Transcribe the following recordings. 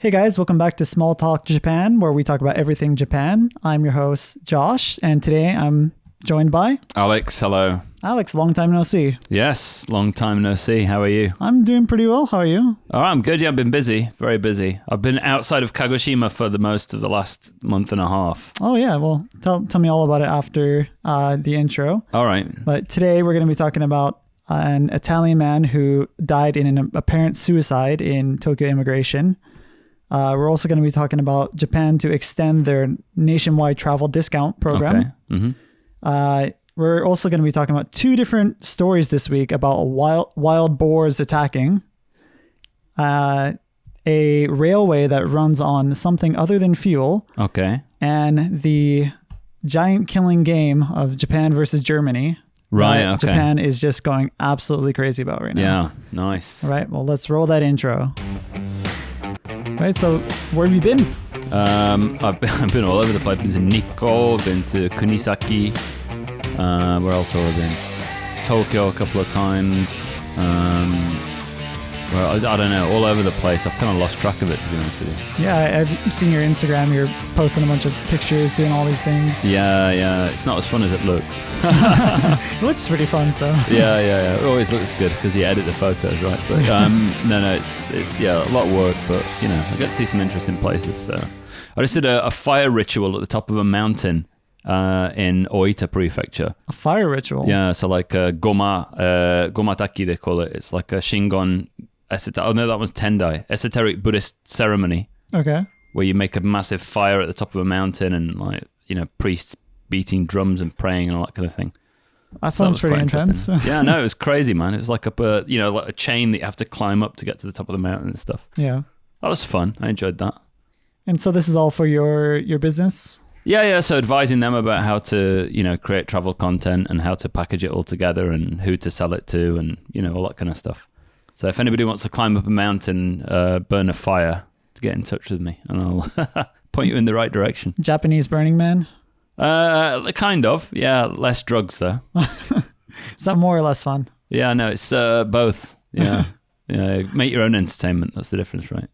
Hey guys, welcome back to Small Talk Japan, where we talk about everything Japan. I'm your host, Josh, and today I'm joined by Alex. Hello. Alex. Long time no see. Yes, long time no see. How are you? I'm doing pretty well. How are you? Oh, I'm good. Yeah, I've been busy, very busy. I've been outside of Kagoshima for the most of the last month and a half. Oh yeah, well, tell me all about it after the intro. All right. But today we're going to be talking about an Italian man who died in an apparent suicide in Tokyo immigration. We're also going to be talking about Japan to extend their nationwide travel discount program. Okay. Mm-hmm. We're also going to be talking about two different stories this week about wild boars attacking a railway that runs on something other than fuel. Okay. And the giant killing game of Japan versus Germany. Right. Okay. Japan is just going absolutely crazy about right now. Yeah. Nice. All right. Well, let's roll that intro. Right, so where have you been? I've been all over the place. I've been to Nikko, been to Kunisaki. Where else have I been? Tokyo a couple of times. Well, I don't know, all over the place. I've kind of lost track of it, to be honest with you. Yeah, I've seen your Instagram. You're posting a bunch of pictures, doing all these things. Yeah. It's not as fun as it looks. It looks pretty fun, so. Yeah. It always looks good because you edit the photos, right? But no, it's a lot of work, but I get to see some interesting places. So I just did a fire ritual at the top of a mountain in Oita Prefecture. A fire ritual? Yeah, so like gomataki they call it. It's like a Shingon that was Tendai, esoteric Buddhist ceremony. Okay. Where you make a massive fire at the top of a mountain and priests beating drums and praying and all that kind of thing. That sounds pretty intense. Yeah, no, it was crazy, man. It was like like a chain that you have to climb up to get to the top of the mountain and stuff. Yeah. That was fun. I enjoyed that. And so this is all for your business? Yeah. So advising them about how to, create travel content and how to package it all together and who to sell it to and, all that kind of stuff. So if anybody wants to climb up a mountain, burn a fire, to get in touch with me and I'll point you in the right direction. Japanese Burning Man? Kind of. Yeah. Less drugs though. Is that more or less fun? Yeah, no, it's both. Yeah. Yeah. Make your own entertainment. That's the difference, right?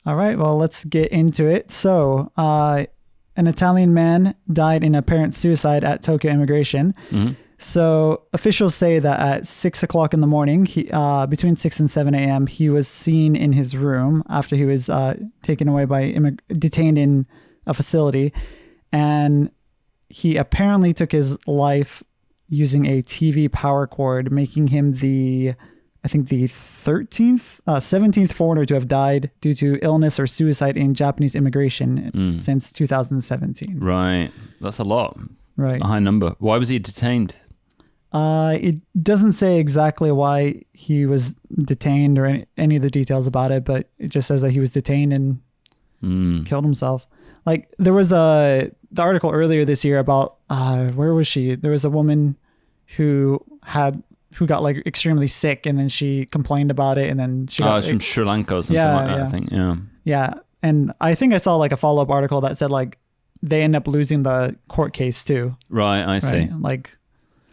All right. Well, let's get into it. So, an Italian man died in apparent suicide at Tokyo immigration. Mm-hmm. So officials say that at 6 o'clock in the morning, between 6 and 7 a.m., he was seen in his room after he was taken away detained in a facility. And he apparently took his life using a TV power cord, making him the 17th foreigner to have died due to illness or suicide in Japanese immigration since 2017. Right. That's a lot. Right. A high number. Why was he detained? It doesn't say exactly why he was detained or any of the details about it, but it just says that he was detained and killed himself. Like there was the article earlier this year about where was she? There was a woman who got like extremely sick and then she complained about it and then she got from Sri Lanka or something like that, I think. Yeah. Yeah. And I think I saw like a follow-up article that said like they end up losing the court case too. Right, I see. Like,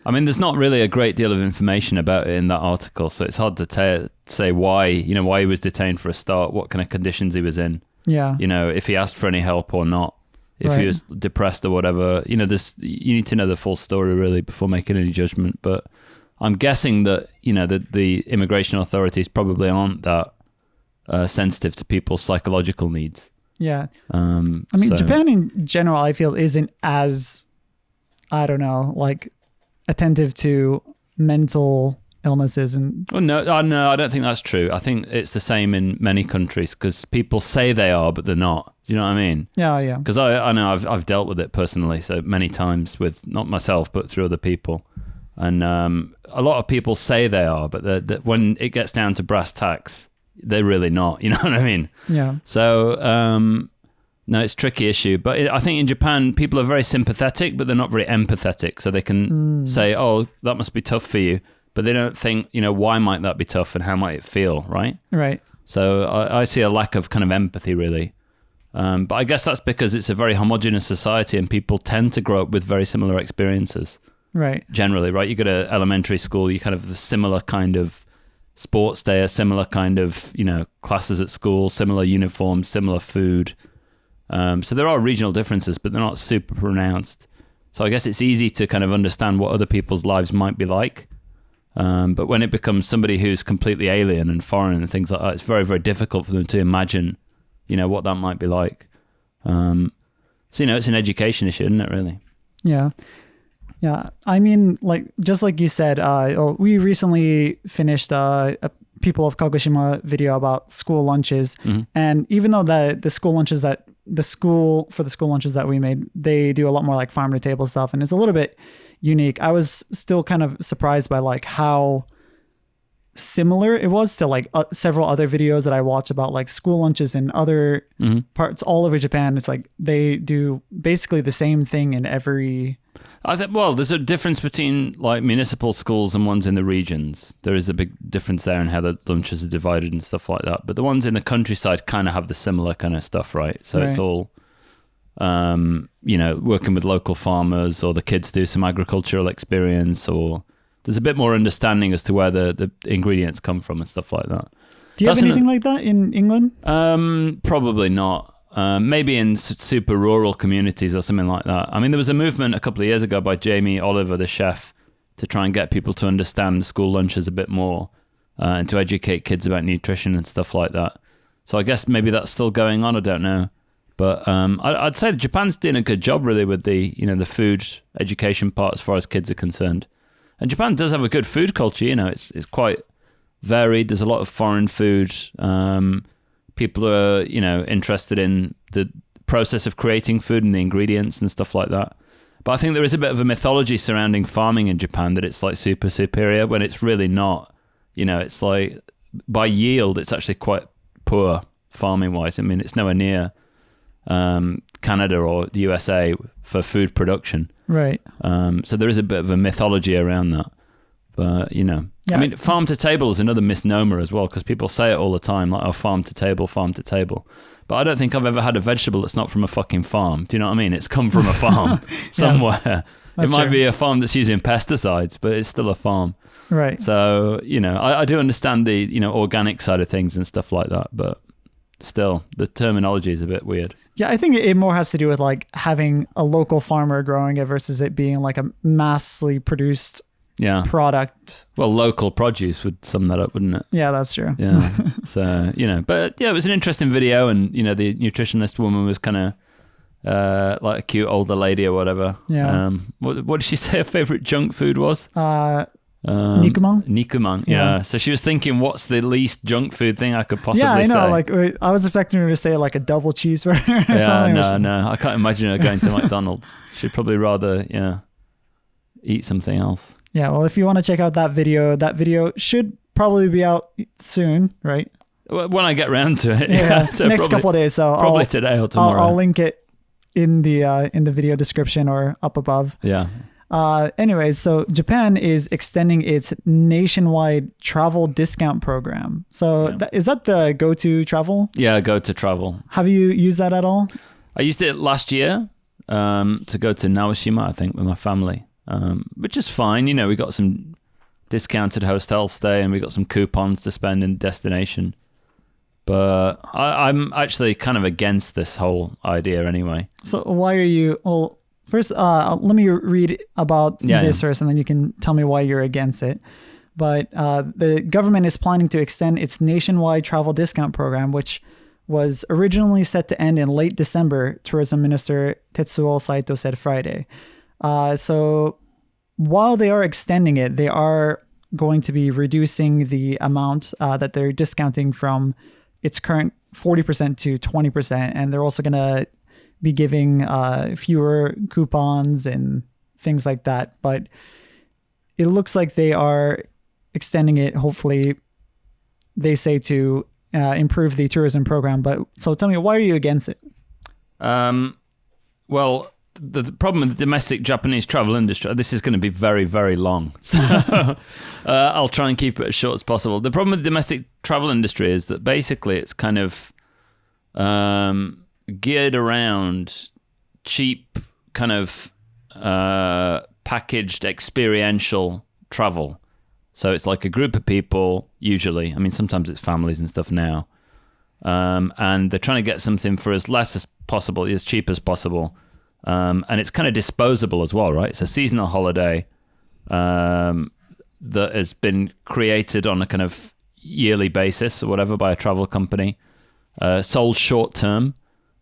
I mean, there's not really a great deal of information about it in that article, so it's hard to say why, why he was detained for a start, what kind of conditions he was in. Yeah. If he asked for any help or not, if he was depressed or whatever. You need to know the full story really before making any judgment. But I'm guessing that, the immigration authorities probably aren't that sensitive to people's psychological needs. Yeah. Japan in general, I feel, isn't as, I don't know, like attentive to mental illnesses and. Well, no, I don't think that's true. I think it's the same in many countries because people say they are, but they're not. Do you know what I mean? Yeah. Because I know I've dealt with it personally, so many times with not myself, but through other people. And a lot of people say they are, but when it gets down to brass tacks, they're really not. You know what I mean? Yeah. So, no, it's a tricky issue. But I think in Japan, people are very sympathetic, but they're not very empathetic. So they can say, oh, that must be tough for you. But they don't think, why might that be tough and how might it feel, right? Right. So I see a lack of kind of empathy, really. But I guess that's because it's a very homogenous society and people tend to grow up with very similar experiences. Right. Generally, right? You go to elementary school, you kind of have a similar kind of sports day, a similar kind of, classes at school, similar uniforms, similar food. So there are regional differences, but they're not super pronounced. So I guess it's easy to kind of understand what other people's lives might be like. But when it becomes somebody who's completely alien and foreign and things like that, it's very, very difficult for them to imagine, what that might be like. So, it's an education issue, isn't it, really? Yeah. Yeah. I mean, just like you said, we recently finished a People of Kagoshima video about school lunches. Mm-hmm. And even though the school lunches that we made, they do a lot more like farm to table stuff. And it's a little bit unique. I was still kind of surprised by like how similar it was to like several other videos that I watch about like school lunches in other parts all over Japan. It's like they do basically the same thing in every... I think, well, there's a difference between like municipal schools and ones in the regions. There is a big difference there in how the lunches are divided and stuff like that. But the ones in the countryside kind of have the similar kind of stuff, right? So It's all, working with local farmers, or the kids do some agricultural experience, or there's a bit more understanding as to where the ingredients come from and stuff like that. Do you have anything like that in England? Probably not. Maybe in super rural communities or something like that. I mean, there was a movement a couple of years ago by Jamie Oliver, the chef, to try and get people to understand school lunches a bit more and to educate kids about nutrition and stuff like that. So I guess maybe that's still going on. I don't know. But I'd say that Japan's doing a good job really with the food education part as far as kids are concerned. And Japan does have a good food culture. It's quite varied. There's a lot of foreign food. People are, interested in the process of creating food and the ingredients and stuff like that. But I think there is a bit of a mythology surrounding farming in Japan that it's like super superior when it's really not. It's like by yield, it's actually quite poor farming wise. I mean, it's nowhere near Canada or the USA for food production. Right. So there is a bit of a mythology around that. But, Yeah. I mean, farm to table is another misnomer as well, because people say it all the time, like, farm to table, farm to table. But I don't think I've ever had a vegetable that's not from a fucking farm. Do you know what I mean? It's come from a farm somewhere. It might be a farm that's using pesticides, but it's still a farm. Right. So, I do understand the, organic side of things and stuff like that, but still, the terminology is a bit weird. Yeah, I think it more has to do with like having a local farmer growing it versus it being like a massively produced product. Well, local produce would sum that up, wouldn't it? Yeah, that's true. Yeah. So, but yeah, it was an interesting video, and, the nutritionist woman was kind of like a cute older lady or whatever. Yeah. What did she say her favorite junk food was? Nikuman. Yeah. So she was thinking, what's the least junk food thing I could possibly say? Yeah, I know. Like, I was expecting her to say like a double cheeseburger or something. No. I can't imagine her going to McDonald's. She'd probably rather, eat something else. Yeah, well, if you want to check out that video should probably be out soon, right? When I get around to it. Yeah, so next couple of days. So probably today or tomorrow. I'll link it in the video description or up above. Yeah. Anyways, so Japan is extending its nationwide travel discount program. So is that the GoTo Travel? Yeah, GoTo Travel. Have you used that at all? I used it last year to go to Naoshima, I think, with my family. Which is fine. We got some discounted hotel stay and we got some coupons to spend in destination. But I'm actually kind of against this whole idea anyway. So why are you... Well, first, let me read about this first, and then you can tell me why you're against it. But the government is planning to extend its nationwide travel discount program, which was originally set to end in late December, Tourism Minister Tetsuo Saito said Friday. So while they are extending it, they are going to be reducing the amount that they're discounting from its current 40% to 20%. And they're also going to be giving fewer coupons and things like that. But it looks like they are extending it, hopefully, they say, to improve the tourism program. But so tell me, why are you against it? Well, the problem with the domestic Japanese travel industry, this is going to be very, very long. So I'll try and keep it as short as possible. The problem with the domestic travel industry is that basically it's kind of geared around cheap kind of packaged experiential travel. So it's like a group of people, usually. I mean, sometimes it's families and stuff now. And they're trying to get something for as less as possible, as cheap as possible. And it's kind of disposable as well, right? It's a seasonal holiday that has been created on a kind of yearly basis or whatever by a travel company, sold short term,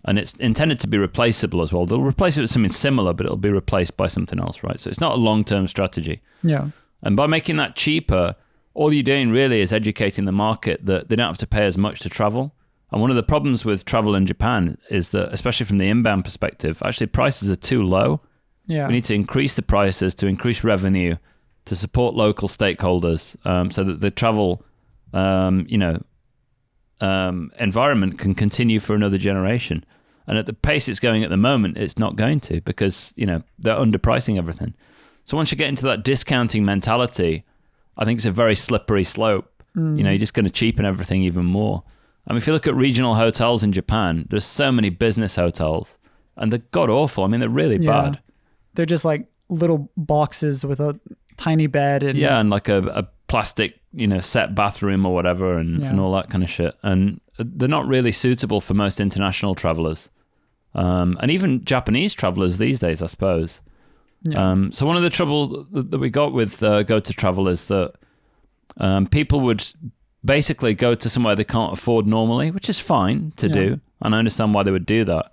and it's intended to be replaceable as well. They'll replace it with something similar, but it'll be replaced by something else, right? So it's not a long-term strategy. Yeah. And by making that cheaper, all you're doing really is educating the market that they don't have to pay as much to travel. And one of the problems with travel in Japan is that, especially from the inbound perspective, actually prices are too low. Yeah. We need to increase the prices to increase revenue, to support local stakeholders, so that the travel, environment can continue for another generation. And at the pace it's going at the moment, it's not going to, because, they're underpricing everything. So once you get into that discounting mentality, I think it's a very slippery slope. You're just going to cheapen everything even more. I mean, if you look at regional hotels in Japan, there's so many business hotels, and they're god awful. I mean, they're really bad. They're just like little boxes with a tiny bed. And like a plastic, set bathroom or whatever, and all that kind of shit. And they're not really suitable for most international travelers. And even Japanese travelers these days, I suppose. Yeah. So one of the trouble that we got with Go to Travel is that people would basically go to somewhere they can't afford normally, which is fine to do. And I understand why they would do that.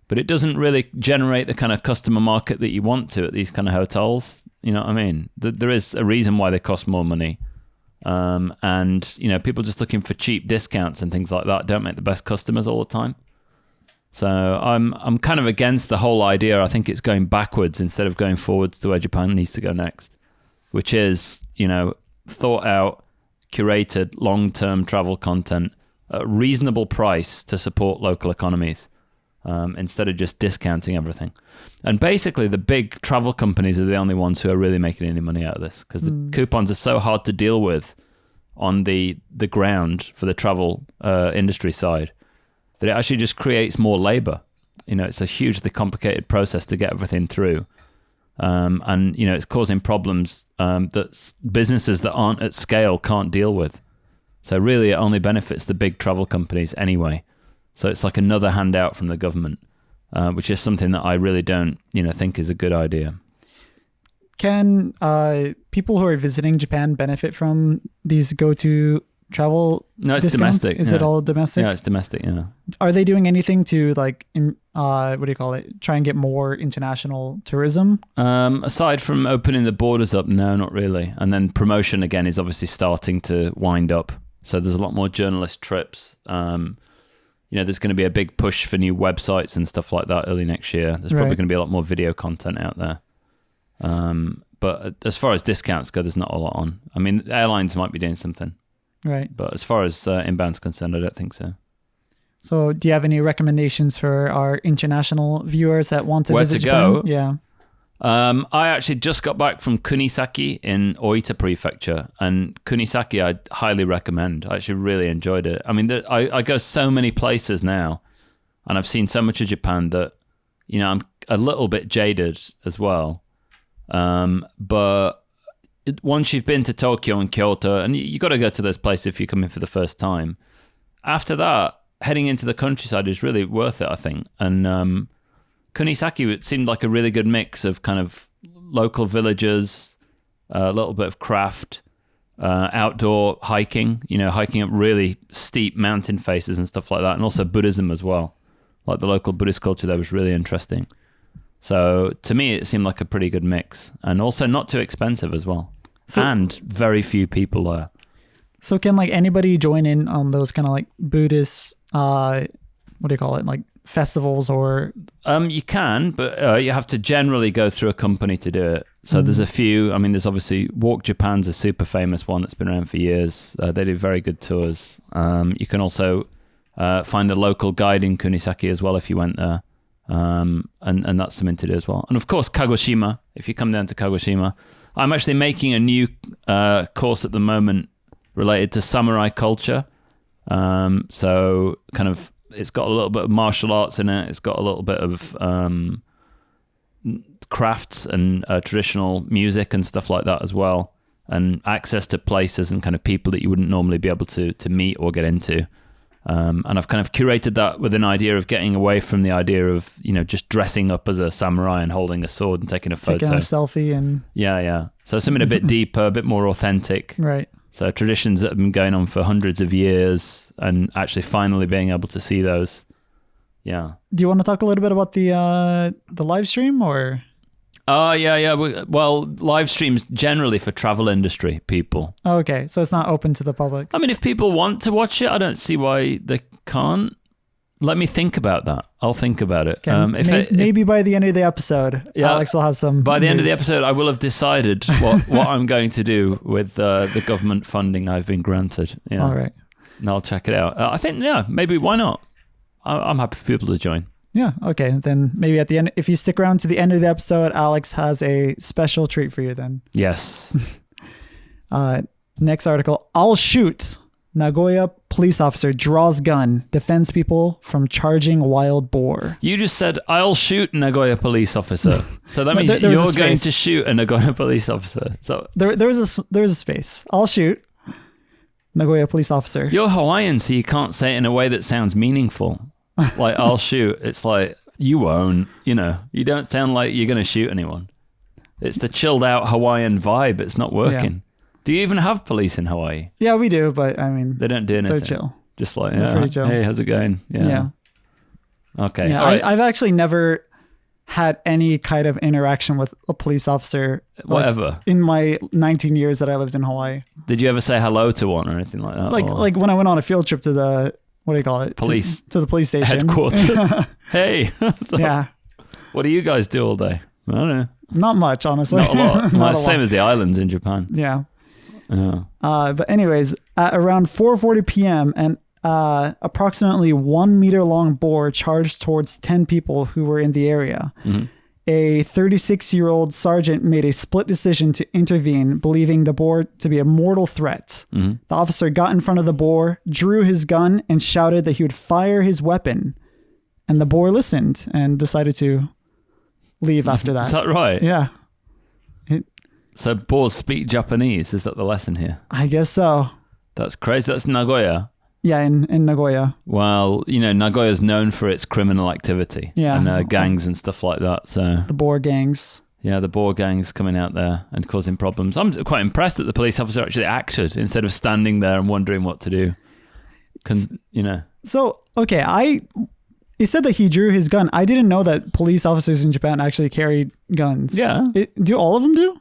But it doesn't really generate the kind of customer market that you want to at these kind of hotels. You know what I mean? There is a reason why they cost more money. And, people just looking for cheap discounts and things like that don't make the best customers all the time. So I'm kind of against the whole idea. I think it's going backwards instead of going forwards to where Japan needs to go next, which is, thought out, curated, long-term travel content at a reasonable price to support local economies, instead of just discounting everything. And basically, the big travel companies are the only ones who are really making any money out of this, because the coupons are so hard to deal with on the ground for the travel industry side that it actually just creates more labor. It's a hugely complicated process to get everything through. And it's causing problems that businesses that aren't at scale can't deal with. So really, it only benefits the big travel companies anyway. So it's like another handout from the government, which is something that I really don't, think is a good idea. Can people who are visiting Japan benefit from these go-to travel No, it's discounts? domestic. Is it all domestic? Yeah, it's domestic, yeah. Are they doing anything to try and get more international tourism? Aside from opening the borders up, no, not really. And then promotion again is obviously starting to wind up. So there's a lot more journalist trips. There's going to be a big push for new websites and stuff like that early next year. There's probably going to be a lot more video content out there. But as far as discounts go, there's not a lot on. I mean, airlines might be doing something. Right. But as far as inbound's concerned, I don't think so. So do you have any recommendations for our international viewers that want to visit Japan? Where to go? Yeah. I actually just got back from Kunisaki in Oita Prefecture, and Kunisaki I highly recommend. I actually really enjoyed it. I mean, I go so many places now, and I've seen so much of Japan that, I'm a little bit jaded as well. But once you've been to Tokyo and Kyoto, and you got to go to those places if you're coming for the first time, after that, heading into the countryside is really worth it, I think. And Kunisaki, it seemed like a really good mix of kind of local villages, a little bit of craft, outdoor hiking, hiking up really steep mountain faces and stuff like that, and also Buddhism as well. Like the local Buddhist culture there was really interesting. So to me, it seemed like a pretty good mix, and also not too expensive as well. And very few people there. So can anybody join in on those kind of Buddhist, like festivals or? You can, but you have to generally go through a company to do it. So there's a few. I mean, there's obviously Walk Japan's a super famous one that's been around for years. They do very good tours. You can also find a local guide in Kunisaki as well if you went there. And that's something to do as well. And of course, Kagoshima, if you come down to Kagoshima. I'm actually making a new course at the moment related to samurai culture. So kind of, it's got a little bit of martial arts in it. It's got a little bit of crafts and traditional music and stuff like that as well. and access to places and kind of people that you wouldn't normally be able to meet or get into. And I've kind of curated that with an idea of getting away from the idea of, just dressing up as a samurai and holding a sword and taking a photo. Taking a selfie and... Yeah. So something a bit deeper, a bit more authentic. Right. So traditions that have been going on for hundreds of years and actually finally being able to see those. Yeah. Do you want to talk a little bit about the live stream or... Yeah. Well, live streams generally for travel industry people. Oh, okay, so it's not open to the public. I mean, if people want to watch it, I don't see why they can't. Let me think about that. I'll think about it. Okay. Maybe by the end of the episode, Alex will have some. By the end of the episode, I will have decided what I'm going to do with the government funding I've been granted. Yeah. All right. And I'll check it out. I think, maybe why not? I'm happy for people to join. Yeah, okay. Then maybe at the end, if you stick around to the end of the episode, Alex has a special treat for you then. Yes. Next article, I'll shoot. Nagoya police officer draws gun, defends people from charging wild boar. You just said, I'll shoot Nagoya police officer. So that means you're going to shoot a Nagoya police officer. So there was a space. I'll shoot Nagoya police officer. You're Hawaiian, so you can't say it in a way that sounds meaningful. Like, I'll shoot. It's like, you won't, you don't sound like you're going to shoot anyone. It's the chilled out Hawaiian vibe. It's not working. Yeah. Do you even have police in Hawaii? Yeah, we do, but I mean, they don't do anything. They're chill. Just like, pretty chill. Hey, how's it going? Yeah. Okay. Yeah, right. I've actually never had any kind of interaction with a police officer. Whatever. In my 19 years that I lived in Hawaii. Did you ever say hello to one or anything like that? Like when I went on a field trip to the... What do you call it? Police. To the police station. Headquarters. Hey. Yeah. What do you guys do all day? I don't know. Not much, honestly. Not a lot. Not same as the islands in Japan. Yeah. Yeah. But anyways, at around 4:40 p.m., an approximately 1 meter long boar charged towards 10 people who were in the area. Mm-hmm. A 36-year-old sergeant made a split decision to intervene, believing the boar to be a mortal threat. Mm-hmm. The officer got in front of the boar, drew his gun, and shouted that he would fire his weapon. And the boar listened and decided to leave after that. Is that right? Yeah. So boars speak Japanese. Is that the lesson here? I guess so. That's crazy. That's Nagoya. Yeah, in Nagoya. Well, Nagoya's known for its criminal activity. Yeah. And gangs and stuff like that. So the boar gangs. Yeah, the boar gangs coming out there and causing problems. I'm quite impressed that the police officer actually acted instead of standing there and wondering what to do. So, okay, he said that he drew his gun. I didn't know that police officers in Japan actually carried guns. Yeah. Do all of them do?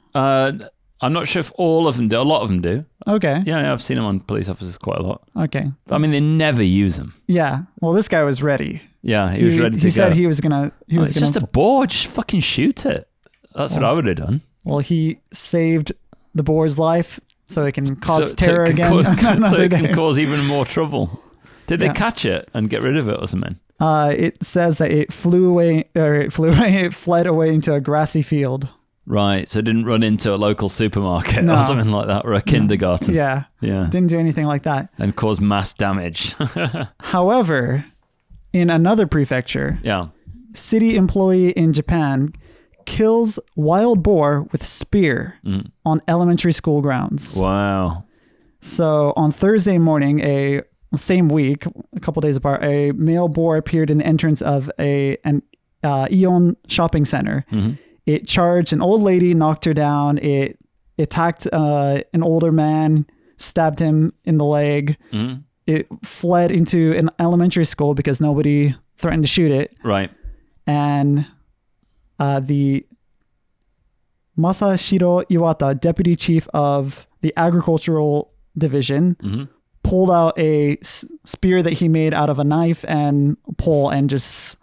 I'm not sure if all of them do. A lot of them do. Okay. Yeah, I've seen them on police officers quite a lot. Okay. I mean, they never use them. Yeah. Well, this guy was ready. Yeah, he was ready to go. He said he was gonna. It's just a boar. Just fucking shoot it. That's what I would have done. Well, he saved the boar's life so it can cause terror again. So it can cause even more trouble. Did they catch it and get rid of it or something? It says that it it fled away into a grassy field. Right, so it didn't run into a local supermarket or something like that, or a kindergarten. Yeah. Didn't do anything like that. And cause mass damage. However, in another prefecture, city employee in Japan kills wild boar with spear on elementary school grounds. Wow. So on Thursday morning, same week, a couple days apart, a male boar appeared in the entrance of an Aeon shopping center. Mm-hmm. It charged an old lady, knocked her down. It attacked an older man, stabbed him in the leg. Mm-hmm. It fled into an elementary school because nobody threatened to shoot it. Right. And the Masashiro Iwata, deputy chief of the agricultural division, pulled out a spear that he made out of a knife and pole and just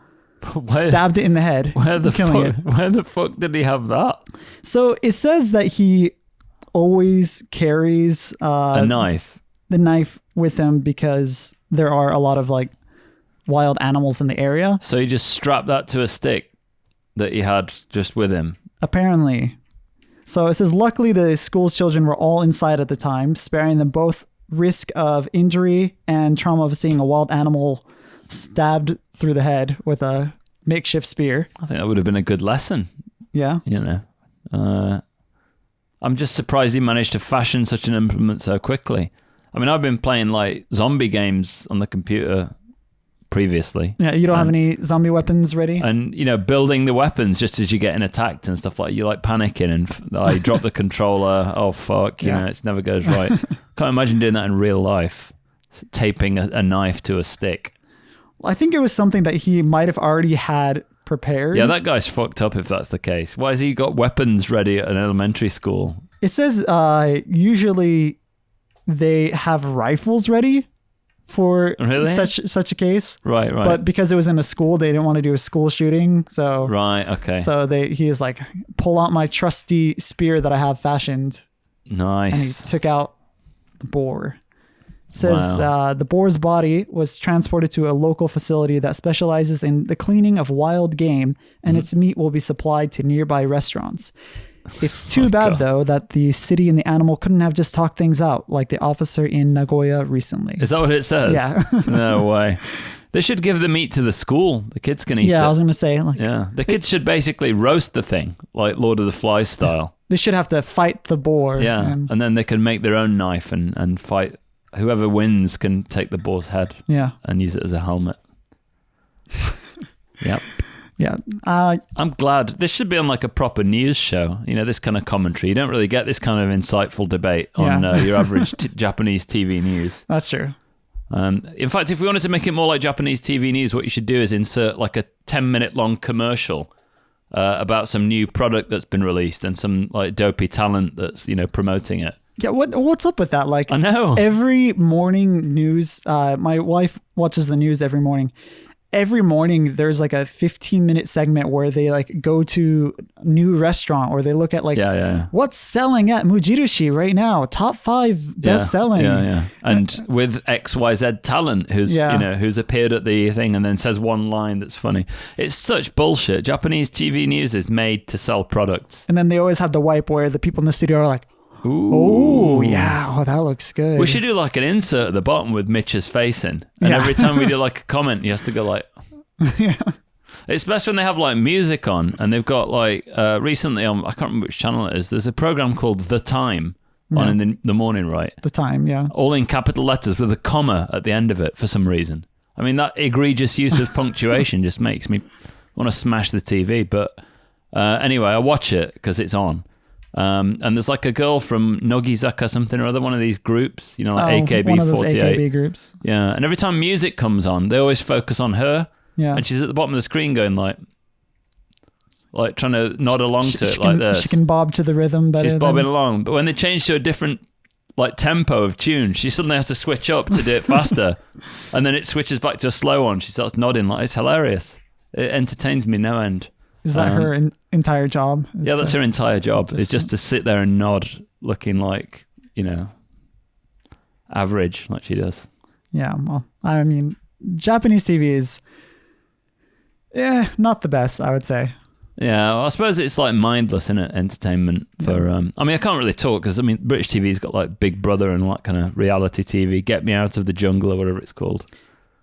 stabbed it in the head. Where the fuck did he have that? So it says that he always carries a knife. The knife with him because there are a lot of wild animals in the area. So he just strapped that to a stick that he had just with him. Apparently. So it says, luckily the school's children were all inside at the time, sparing them both risk of injury and trauma of seeing a wild animal stabbed through the head with a makeshift spear. I think that would have been a good lesson. Yeah. I I'm just surprised he managed to fashion such an implement so quickly. I mean, I've been playing like zombie games on the computer previously. Yeah, you don't have any zombie weapons ready? And, you know, building the weapons just as you're getting attacked and stuff like, you're like panicking and I drop the controller. Oh, fuck, you know, it never goes right. Can't imagine doing that in real life. Taping a knife to a stick. Well, I think it was something that he might have already had prepared. Yeah, that guy's fucked up if that's the case. Why has he got weapons ready at an elementary school? It says usually they have rifles ready for such a case. Right. But because it was in a school, they didn't want to do a school shooting. So right, okay. So he is like, pull out my trusty spear that I have fashioned. Nice. And he took out the boar. It says the boar's body was transported to a local facility that specializes in the cleaning of wild game, and its meat will be supplied to nearby restaurants. It's too bad, though, that the city and the animal couldn't have just talked things out like the officer in Nagoya recently. Is that what it says? Yeah. No way. They should give the meat to the school. The kids can eat it. Yeah, I was going to say. Like, yeah. The kids should basically roast the thing, like Lord of the Flies style. They should have to fight the boar. Yeah. And then they can make their own knife and fight. Whoever wins can take the boar's head and use it as a helmet. Yep. Yeah. I'm glad. This should be on like a proper news show. You know, this kind of commentary. You don't really get this kind of insightful debate on your average Japanese TV news. That's true. In fact, if we wanted to make it more like Japanese TV news, what you should do is insert like a 10-minute long commercial about some new product that's been released and some like dopey talent that's, you know, promoting it. Yeah, what's up with that? Like, I know. Every morning news, my wife watches the news every morning. Every morning there's like a 15-minute segment where they like go to a new restaurant or they look at like what's selling at Mujirushi right now, top 5 best selling. Yeah. And with XYZ talent who's you know, who's appeared at the thing and then says one line that's funny. It's such bullshit. Japanese TV news is made to sell products. And then they always have the wipe where the people in the studio are like, ooh. Oh, yeah. Oh, that looks good. We should do like an insert at the bottom with Mitch's face in. And every time we do like a comment, he has to go like... Yeah. It's best when they have like music on and they've got like... recently on, I can't remember which channel it is, there's a program called The Time on in the morning, right? The Time, yeah. All in capital letters with a comma at the end of it for some reason. I mean, that egregious use of punctuation just makes me want to smash the TV. But anyway, I watch it because it's on. And there's like a girl from Nogizaka something or other, one of these groups, you know, like AKB48. One of those AKB groups. Yeah, and every time music comes on, they always focus on her. Yeah. And she's at the bottom of the screen going like trying to nod along to it like this. She can bob to the rhythm better. She's bobbing along. But when they change to a different like tempo of tune, she suddenly has to switch up to do it faster. And then it switches back to a slow one. She starts nodding like it's hilarious. It entertains me no end. Is that her entire job? Yeah, that's her entire job. It's just to sit there and nod, looking like, you know, average, like she does. Yeah, well, I mean, Japanese TV is, not the best, I would say. Yeah, well, I suppose it's like mindless, isn't it? Entertainment for. I mean, I can't really talk because I mean, British TV's got like Big Brother and like kind of reality TV, Get Me Out of the Jungle or whatever it's called.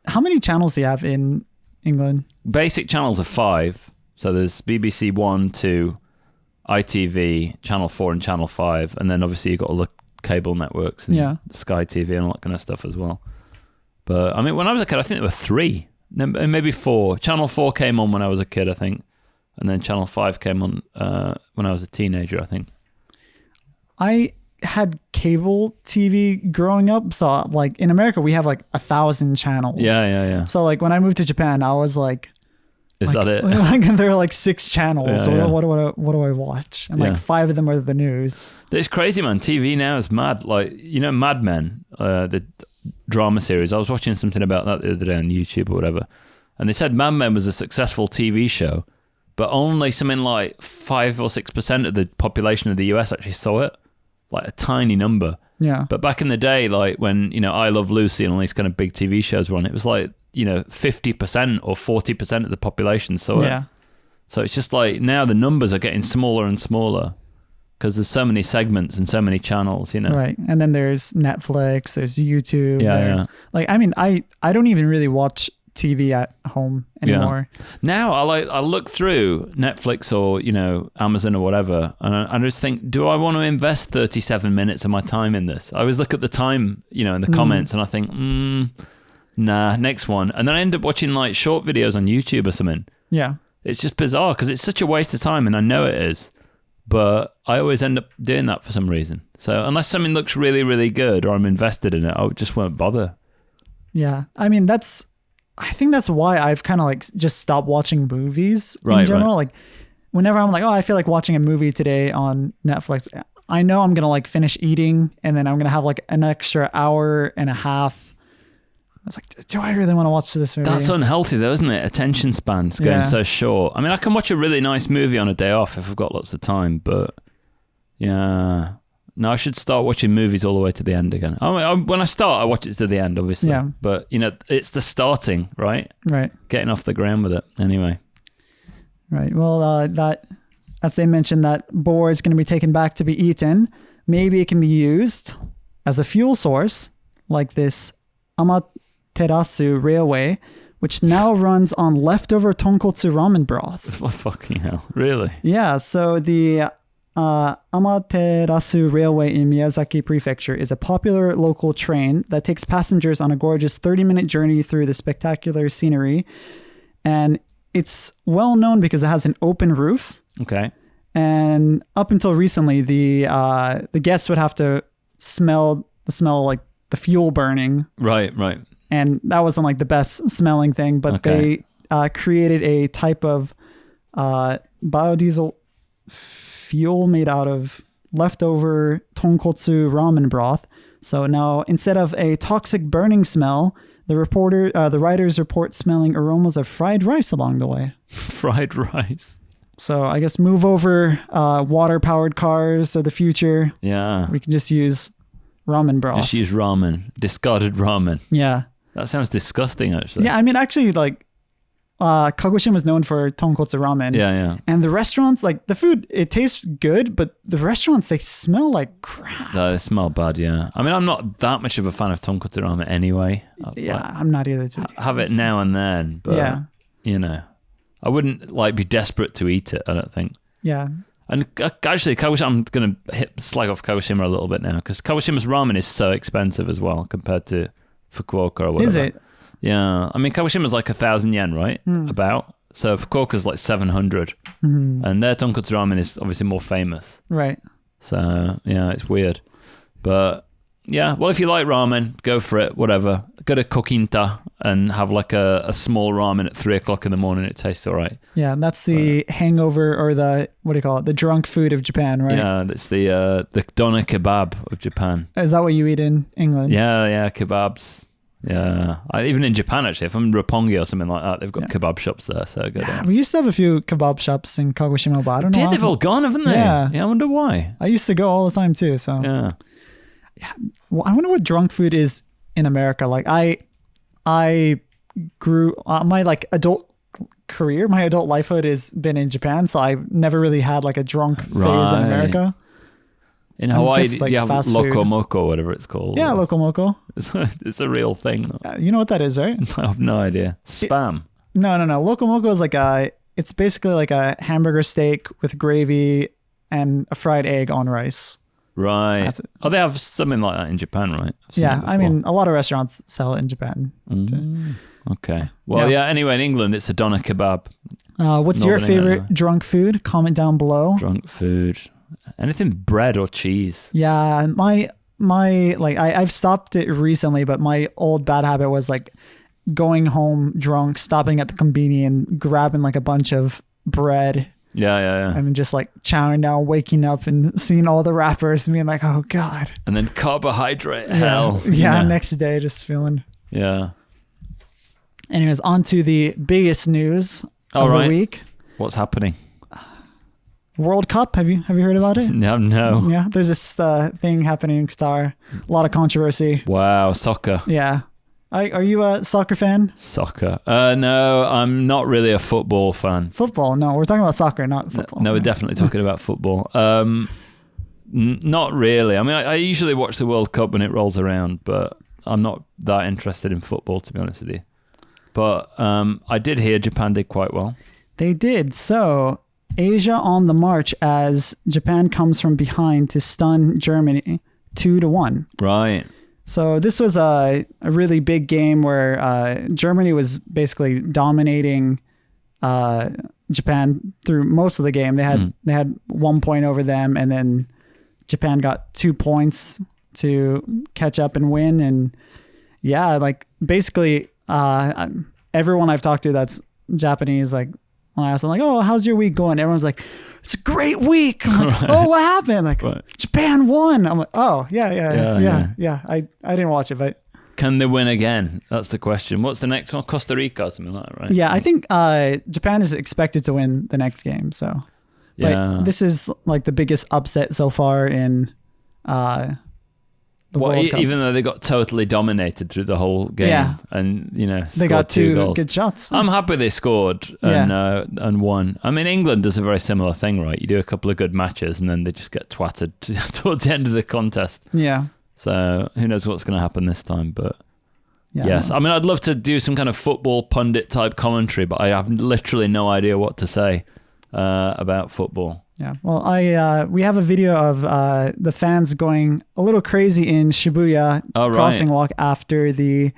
How many channels do you have in England? Basic channels are 5. So there's BBC 1, 2, ITV, Channel 4 and Channel 5. And then obviously you've got all the cable networks and Sky TV and all that kind of stuff as well. But I mean, when I was a kid, I think there were 3, maybe 4. Channel 4 came on when I was a kid, I think. And then Channel 5 came on when I was a teenager, I think. I had cable TV growing up. So like in America, we have like 1,000 channels. Yeah. So like when I moved to Japan, I was like, is that it? Like there are like 6 channels. Yeah. What do I watch? And like 5 of them are the news. It's crazy, man. TV now is mad. Like, you know, Mad Men, the drama series. I was watching something about that the other day on YouTube or whatever. And they said Mad Men was a successful TV show, but only something like 5 or 6% of the population of the US actually saw it. Like a tiny number. Yeah. But back in the day, like when, you know, I Love Lucy and all these kind of big TV shows were on, it was like, you know, 50% or 40% of the population saw it. Yeah. So it's just like now the numbers are getting smaller and smaller because there's so many segments and so many channels, you know. Right. And then there's Netflix, there's YouTube. Yeah. Like, I mean, I don't even really watch TV at home anymore. Yeah. Now I look through Netflix or Amazon or whatever, and I just think, do I want to invest 37 minutes of my time in this? I always look at the time, in the comments, and I think, nah, next one, and then I end up watching like short videos on YouTube or something. Yeah, it's just bizarre because it's such a waste of time, and I know it is, but I always end up doing that for some reason. So unless something looks really, really good or I'm invested in it, I just won't bother. Yeah, I mean I think that's why I've kind of like just stopped watching movies in general. Like whenever I'm like, oh, I feel like watching a movie today on Netflix, I know I'm going to like finish eating and then I'm going to have like an extra hour and a half. I was like, do I really want to watch this movie? That's unhealthy though, isn't it? Attention span's getting so short. I mean, I can watch a really nice movie on a day off if I've got lots of time, but yeah. No, I should start watching movies all the way to the end again. When I start, I watch it to the end, obviously. Yeah. But, it's the starting, right? Right. Getting off the ground with it. Anyway. Right. Well, that, as they mentioned, that boar is going to be taken back to be eaten. Maybe it can be used as a fuel source, like this Amaterasu Railway, which now runs on leftover tonkotsu ramen broth. Oh, fucking hell. Really? Yeah. So the Amaterasu Railway in Miyazaki Prefecture is a popular local train that takes passengers on a gorgeous 30-minute journey through the spectacular scenery. And it's well known because it has an open roof. Okay. And up until recently, the guests would have to smell like the fuel burning. Right. And that wasn't like the best smelling thing, but they created a type of biodiesel fuel made out of leftover tonkotsu ramen broth. So now instead of a toxic burning smell, the writers report smelling aromas of fried rice along the way. Fried rice. So I guess move over water-powered cars of the future. Yeah. We can just use ramen broth. Just use ramen. Discarded ramen. Yeah. That sounds disgusting, actually. Yeah, I mean, actually, like, Kagoshima is known for tonkotsu ramen. Yeah. And the restaurants, like, the food, it tastes good, but the restaurants, they smell like crap. They smell bad, yeah. I mean, I'm not that much of a fan of tonkotsu ramen anyway. I'm not either. Have it now and then, but, I wouldn't, like, be desperate to eat it, I don't think. Yeah. And actually, Kagoshima, I'm going to slag off Kagoshima a little bit now, because Kagoshima's ramen is so expensive as well compared to Fukuoka or whatever. Is it? Yeah, I mean, Kagoshima's like 1,000 yen, right? About. So Fukuoka's like 700. And their tonkotsu ramen is obviously more famous. Right. So, yeah, it's weird. But, yeah, well, if you like ramen, go for it, whatever. Go to Kokinta and have like a small ramen at 3 o'clock in the morning. It tastes all right. Yeah, and that's the hangover or the, what do you call it? The drunk food of Japan, right? Yeah, that's the doner kebab of Japan. Is that what you eat in England? Yeah, kebabs. Yeah, even in Japan, actually, if I'm in Roppongi or something like that, they've got kebab shops there, so go down. We used to have a few kebab shops in Kagoshima, but I don't know. They've all gone, haven't they? Yeah, I wonder why. I used to go all the time too, so. Yeah. Well, I wonder what drunk food is in America. Like, I grew, my like adult career, my adult lifehood has been in Japan, so I've never really had like a drunk phase in America. In Hawaii, do you have Loco Moco, whatever it's called? Yeah, Loco Moco. It's a real thing. You know what that is, right? I have no idea. Spam. No. Loco Moco is like it's basically like a hamburger steak with gravy and a fried egg on rice. Right. That's it. Oh, they have something like that in Japan, right? Yeah, I mean, a lot of restaurants sell it in Japan. Okay. Well, yeah, anyway, in England, it's a doner kebab. What's your favorite drunk food? Comment down below. Drunk food. Anything bread or cheese. Yeah, my like I've stopped it recently, but my old bad habit was like going home drunk, stopping at the convenience, grabbing like a bunch of bread. Yeah. And then just like chowing down, waking up and seeing all the wrappers and being like, oh God. And then carbohydrate hell. Yeah, next day just feeling. Yeah. Anyways, on to the biggest news of the week. What's happening? World Cup, have you heard about it? No. Yeah, there's this thing happening in Qatar. A lot of controversy. Wow, soccer. Yeah. Are you a soccer fan? Soccer. No, I'm not really a football fan. Football? No, we're talking about soccer, not football. No, we're definitely talking about football. Not really. I mean, I usually watch the World Cup when it rolls around, but I'm not that interested in football, to be honest with you. But I did hear Japan did quite well. They did. So Asia on the march as Japan comes from behind to stun Germany 2-1. Right. So this was a really big game where Germany was basically dominating Japan through most of the game. They had 1 point over them, and then Japan got 2 points to catch up and win. And yeah, like basically everyone I've talked to that's Japanese, like when I ask them like, oh, how's your week going? Everyone's like, it's a great week. I'm like, oh, what happened? Like Japan won. I'm like, oh yeah. I didn't watch it, but can they win again? That's the question. What's the next one? Costa Rica or something like that, right? Yeah, I think Japan is expected to win the next game. So yeah, this is like the biggest upset so far in the World Cup. Even though they got totally dominated through the whole game, and they got 2 goals. Good shots. I'm happy they scored and won. I mean, England does a very similar thing, right? You do a couple of good matches and then they just get twatted towards the end of the contest. Yeah. So who knows what's going to happen this time? But yes, I mean, I'd love to do some kind of football pundit type commentary, but I have literally no idea what to say about football. Yeah, well, we have a video of the fans going a little crazy in Shibuya crossing walk after the.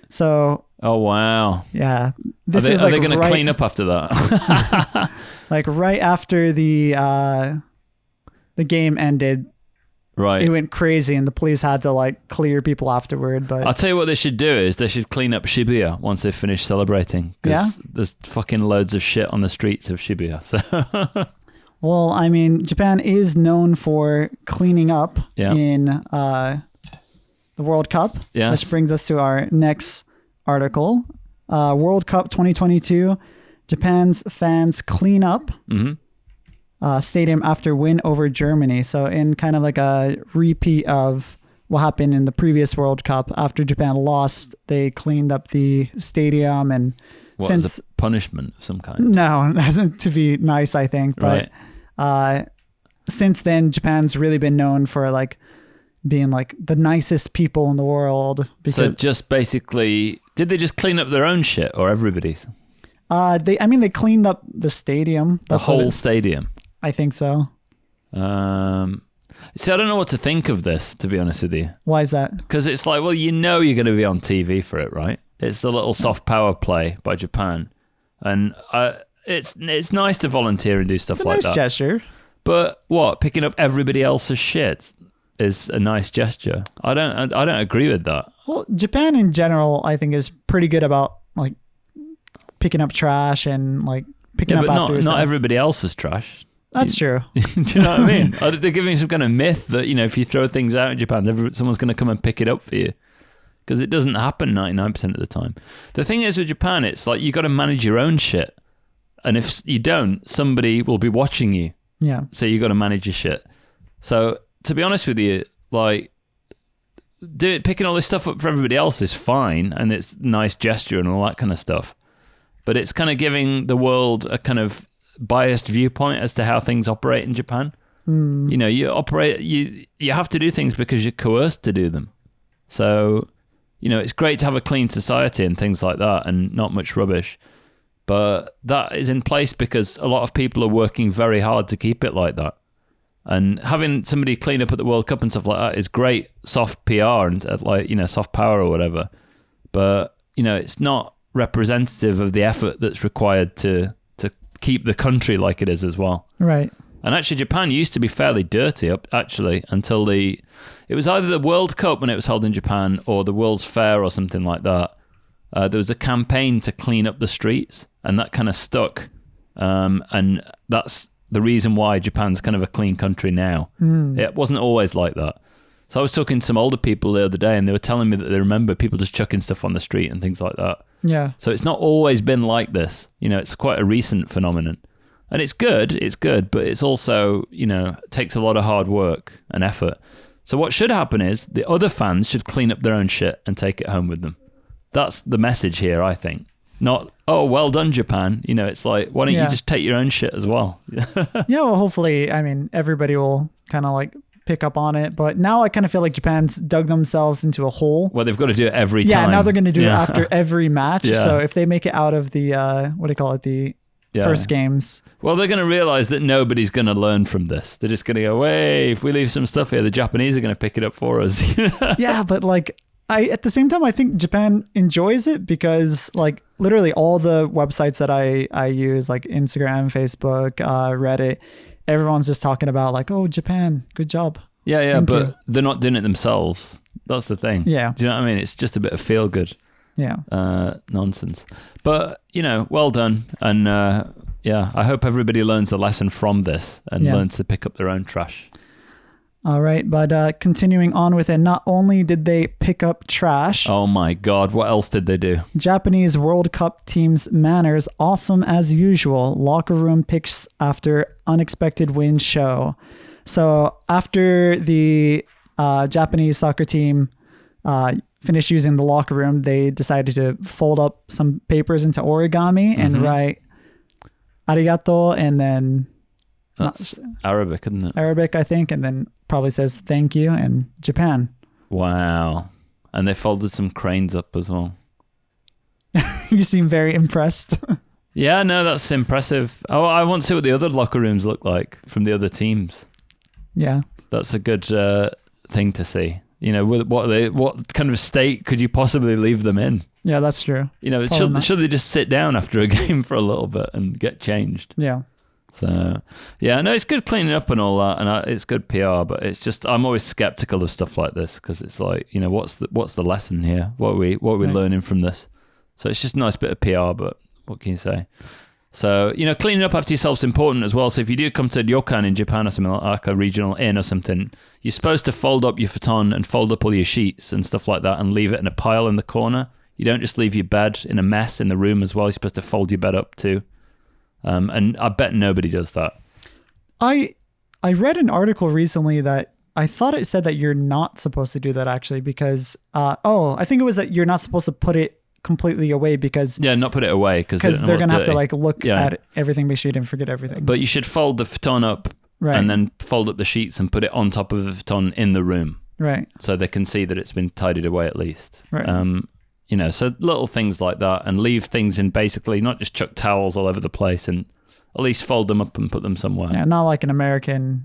So. Oh wow! Yeah, are they going to clean up after that? Like right after the game ended. Right. It went crazy, and the police had to like clear people afterward. But I'll tell you what they should do is they should clean up Shibuya once they finish celebrating. Yeah. There's fucking loads of shit on the streets of Shibuya. So. Well, I mean, Japan is known for cleaning up in the World Cup, which brings us to our next article. World Cup 2022, Japan's fans clean up stadium after win over Germany. So in kind of like a repeat of what happened in the previous World Cup, after Japan lost, they cleaned up the stadium. And since a punishment of some kind? No, to be nice, I think. But since then, Japan's really been known for like being like the nicest people in the world. So just basically, did they just clean up their own shit or everybody's? They cleaned up the stadium. The whole stadium? I think so. See, I don't know what to think of this, to be honest with you. Why is that? Because it's like, well, you're going to be on TV for it, right? It's the little soft power play by Japan. And it's nice to volunteer and do stuff like that. It's a nice gesture. But what? Picking up everybody else's shit is a nice gesture. I don't agree with that. Well, Japan in general, I think, is pretty good about like picking up trash and like picking up after yourself. Not everybody else's trash. That's true. Do you know what I mean? They're giving some kind of myth that, if you throw things out in Japan, someone's going to come and pick it up for you. Because it doesn't happen 99% of the time. The thing is with Japan, it's like you got to manage your own shit. And if you don't, somebody will be watching you. Yeah. So you got to manage your shit. So to be honest with you, like picking all this stuff up for everybody else is fine. And it's a nice gesture and all that kind of stuff. But it's kind of giving the world a kind of biased viewpoint as to how things operate in Japan. You have to do things because you're coerced to do them. So, it's great to have a clean society and things like that and not much rubbish. But that is in place because a lot of people are working very hard to keep it like that. And having somebody clean up at the World Cup and stuff like that is great soft PR and soft power or whatever. But, it's not representative of the effort that's required to keep the country like it is as well. Right. And actually, Japan used to be fairly dirty until it was either the World Cup when it was held in Japan or the World's Fair or something like that. There was a campaign to clean up the streets, and that kind of stuck. And that's the reason why Japan's kind of a clean country now. It wasn't always like that. So I was talking to some older people the other day, and they were telling me that they remember people just chucking stuff on the street and things like that. Yeah. So it's not always been like this. It's quite a recent phenomenon. And it's good, but it's also, takes a lot of hard work and effort. So what should happen is the other fans should clean up their own shit and take it home with them. That's the message here, I think. Not, oh, well done, Japan. It's like, why don't you just take your own shit as well? Yeah, well, hopefully, everybody will kind of like pick up on it. But now I kind of feel like Japan's dug themselves into a hole. Well, they've got to do it every time. Yeah, now they're going to do it after every match. Yeah. So if they make it out of the, the first games. Well, they're going to realize that nobody's going to learn from this. They're just going to go, hey, if we leave some stuff here, the Japanese are going to pick it up for us. Yeah, but like, at the same time, I think Japan enjoys it because like literally all the websites that I use, like Instagram, Facebook, Reddit, everyone's just talking about like, oh, Japan, good job. Yeah, Thank but you. they're not doing it themselves. That's the thing. Yeah. Do you know what I mean? It's just a bit of feel good nonsense. But, well done. And I hope everybody learns the lesson from this and learns to pick up their own trash. All right, but continuing on with it, not only did they pick up trash. Oh my God, what else did they do? Japanese World Cup team's manners, awesome as usual. Locker room picks after unexpected win show. So after the Japanese soccer team finished using the locker room, they decided to fold up some papers into origami and write arigato and then... That's Arabic, isn't it? Arabic, I think, and then probably says thank you and Japan. Wow. And they folded some cranes up as well. You seem very impressed. Yeah, no, that's impressive. Oh, I want to see what the other locker rooms look like from the other teams. Yeah. That's a good thing to see. What kind of state could you possibly leave them in? Yeah, that's true. Should they just sit down after a game for a little bit and get changed? Yeah. So, yeah, no, it's good cleaning up and all that, and it's good PR, but it's just, I'm always skeptical of stuff like this because it's like, what's the lesson here? What are we learning from this? So it's just a nice bit of PR, but what can you say? So, cleaning up after yourself's important as well. So if you do come to ryokan in Japan or something like a regional inn or something, you're supposed to fold up your futon and fold up all your sheets and stuff like that and leave it in a pile in the corner. You don't just leave your bed in a mess in the room as well. You're supposed to fold your bed up too. And I bet nobody does that. I read an article recently that I thought it said that you're not supposed to do that actually because, I think it was that you're not supposed to put it completely away because... Yeah, not put it away because they're going to have to like look at everything, make sure you didn't forget everything. But you should fold the futon up and then fold up the sheets and put it on top of the futon in the room. Right. So they can see that it's been tidied away at least. Right. So little things like that and leave things in basically, not just chuck towels all over the place and at least fold them up and put them somewhere. Yeah, not like an American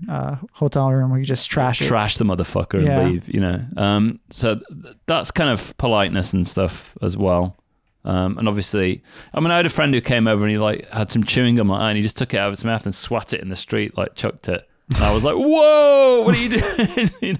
hotel room where you just trash it. Trash the motherfucker and leave, So that's kind of politeness and stuff as well. And obviously, I had a friend who came over and he had some chewing gum and he just took it out of his mouth and swat it in the street, chucked it. And I was like, whoa, what are you doing?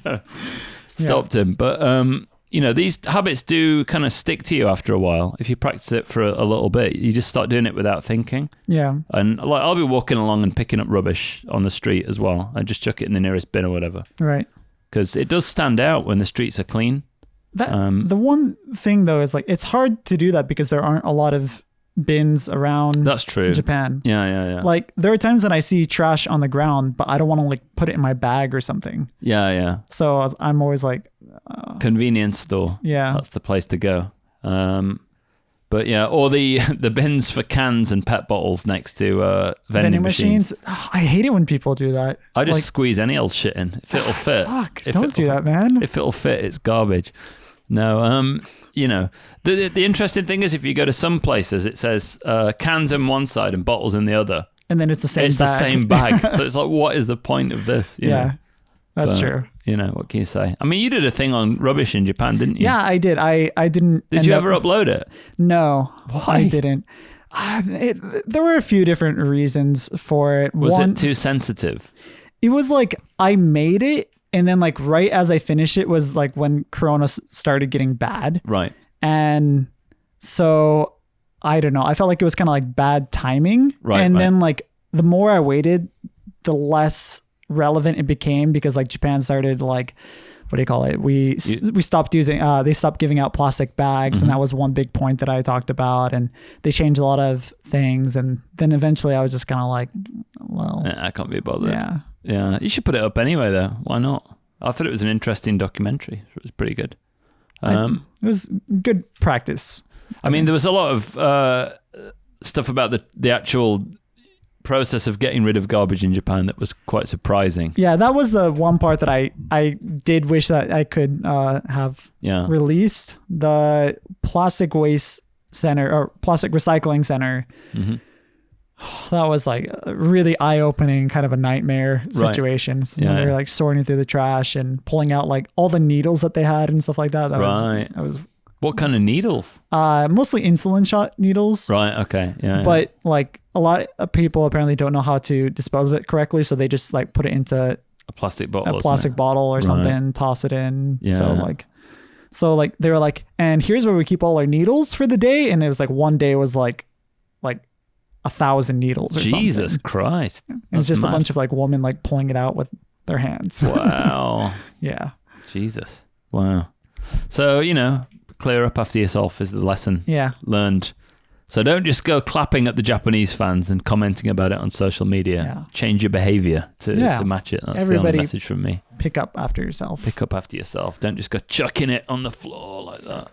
Stopped him. But, these habits do kind of stick to you after a while. If you practice it for a little bit, you just start doing it without thinking. Yeah. And I'll be walking along and picking up rubbish on the street as well. I just chuck it in the nearest bin or whatever. Right. Because it does stand out when the streets are clean. The one thing though is it's hard to do that because there aren't a lot of bins around. That's true. Japan. Yeah. There are times when I see trash on the ground, but I don't want to put it in my bag or something. Yeah. So I'm always convenience store. Yeah. That's the place to go. But yeah, or the bins for cans and pet bottles next to vending machines. Oh, I hate it when people do that. I just squeeze any old shit in. If it'll fit. Fuck, don't do that, man. If it'll fit, it's garbage. No, the interesting thing is if you go to some places, it says cans on one side and bottles in the other. And then it's the same bag. It's the same bag. So it's what is the point of this? Yeah, that's true. What can you say? You did a thing on rubbish in Japan, didn't you? Yeah, I did. I didn't. Did you ever upload it? No. Why? I didn't. There were a few different reasons for it. Was it too sensitive? It was I made it. And then right as I finished it was when Corona started getting bad. Right. And so I don't know. I felt like it was kind of bad timing. Right. And then the more I waited, the less relevant it became because Japan started what do you call it? We stopped using, they stopped giving out plastic bags. And that was one big point that I talked about. And they changed a lot of things. And then eventually I was just kind of well. Yeah, I can't be bothered. Yeah. Yeah, you should put it up anyway, though. Why not? I thought it was an interesting documentary. It was pretty good. It was good practice. There was a lot of stuff about the actual process of getting rid of garbage in Japan that was quite surprising. Yeah, that was the one part that I did wish that I could have released. The plastic waste center or plastic recycling center. Mm-hmm. That was like a really eye-opening, kind of a nightmare situation. So when they were like sorting through the trash and pulling out like all the needles that they had and stuff like that. That was what kind of needles? Mostly insulin shot needles. Right. Okay. Yeah. But like a lot of people apparently don't know how to dispose of it correctly, so they just like put it into a plastic bottle, or something, toss it in. Yeah. So like they were like, and here's where we keep all our needles for the day, and it was like one day was like 1,000 needles or something. Jesus Christ! It's just mad. A bunch of like women like pulling it out with their hands. Wow. Yeah. Jesus. Wow. So clear up after yourself is the lesson learned. So don't just go clapping at the Japanese fans and commenting about it on social media. Yeah. Change your behavior to match it. That's the only message from me. Pick up after yourself. Pick up after yourself. Don't just go chucking it on the floor like that.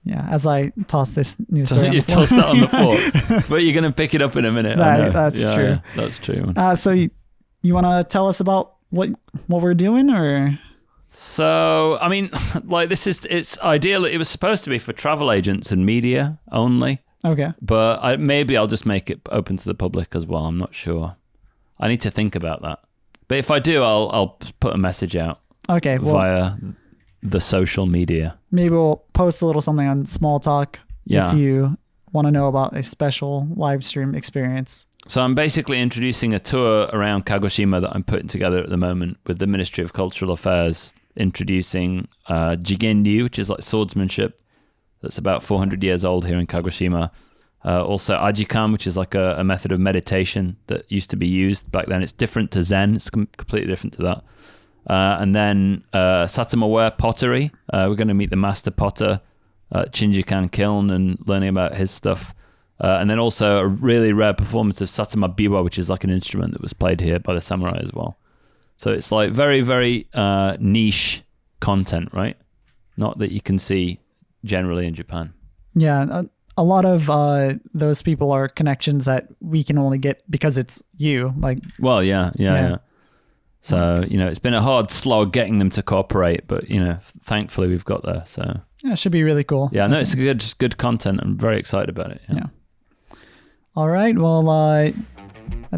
Yeah, as I toss this new story on the floor. You toss that on the floor. But you're going to pick it up in a minute. That's true. That's true. Man. So you want to tell us about what we're doing, or... So, I mean, like it's ideal. It was supposed to be for travel agents and media only. Okay. But maybe I'll just make it open to the public as well. I'm not sure. I need to think about that. But if I do, I'll put a message out. Okay. Via the social media. Maybe we'll post a little something on Small Talk if you want to know about a special live stream experience. So I'm basically introducing a tour around Kagoshima that I'm putting together at the moment with the Ministry of Cultural Affairs, introducing Jigenryu, which is like swordsmanship. That's about 400 years old here in Kagoshima. Also Ajikan, which is like a method of meditation that used to be used back then. It's different to Zen. It's completely different to that. And then Satsuma-ware pottery. We're going to meet the master potter at Shinjukan Kiln and learning about his stuff. And then also a really rare performance of Satsuma Biwa, which is like an instrument that was played here by the samurai as well. So it's like very, very niche content, right? Not that you can see generally in Japan. Yeah, a lot of those people are connections that we can only get because it's you. Like, well, yeah. So, it's been a hard slog getting them to cooperate, but, thankfully we've got there. So yeah, it should be really cool. Yeah, no, it's good content. I'm very excited about it. Yeah. All right. Well, I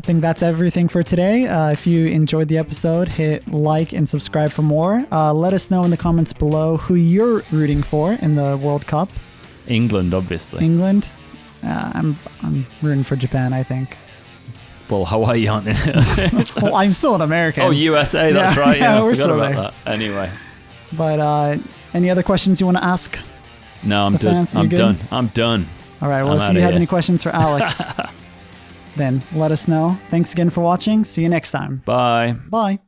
think that's everything for today. If you enjoyed the episode, hit like and subscribe for more. Let us know in the comments below who you're rooting for in the World Cup. England, obviously. England. I'm rooting for Japan, I think. Well, Hawaii aren't in it. Well, I'm still an American. Oh, USA, that's right. Yeah, we're I still forgot there. about that. Anyway. But any other questions you want to ask? No, I'm done. I'm done. All right. Well, if you have any questions for Alex, then let us know. Thanks again for watching. See you next time. Bye. Bye.